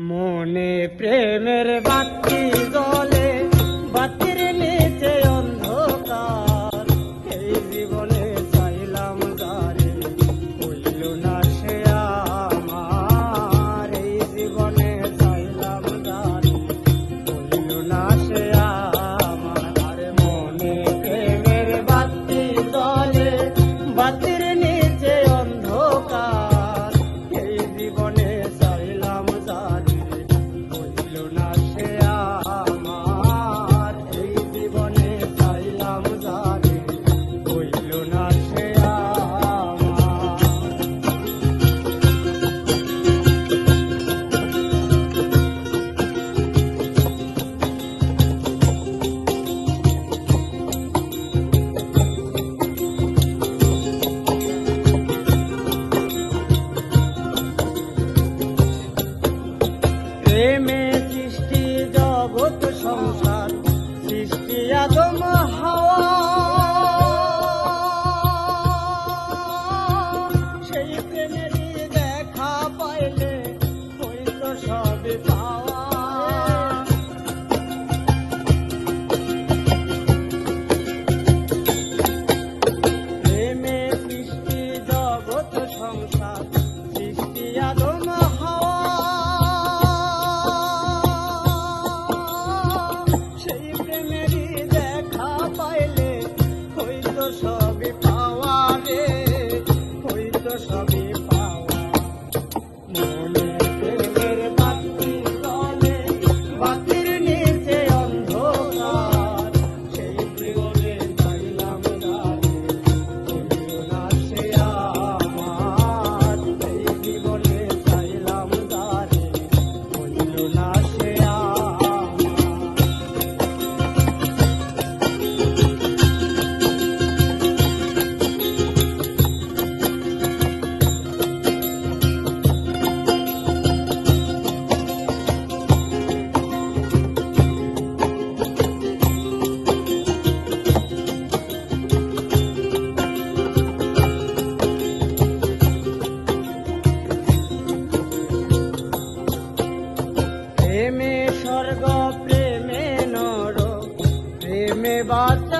মনে প্রেমের বাতি জ্বলে, বাতির নিচে অন্ধকার। এই জীবনে চাইলাম যারে, হইল না সে আমার। এই জীবনে চাইলাম যারে, হইল না সে আমার। মনে প্রেমের বাতি জ্বলে, বাতির নিচে অন্ধকার। এই জীবনে চাইলাম যারে, হইল না সে আমার। এই জীবনে চাইলাম যারে, হইল না সে আমার। প্রেমে সৃষ্টি জগৎ সংসার, সৃষ্টি আদম হাওয়া। সেই প্রেমেরই দেখা পাইলে হইতো সবে পাওয়া। প্রেমে সৃষ্টি জগৎ সংসার, সৃষ্টি আদম হাওয়া। সেই প্রেমেরই দেখা পাইলে হইতো সবে পাওয়া রে, হইতো সবে পাওয়া। মনে প্রেমের বাতি জ্বলে, বাতির নিচে অন্ধকার। সেই জীবনে চাইলাম যারে, হইল না সে আমার। এই জীবনে চাইলাম যারে, হইল না সে আমার। প্রেমে স্বর্গ, প্রেমে নর, প্রেমে বাঁচে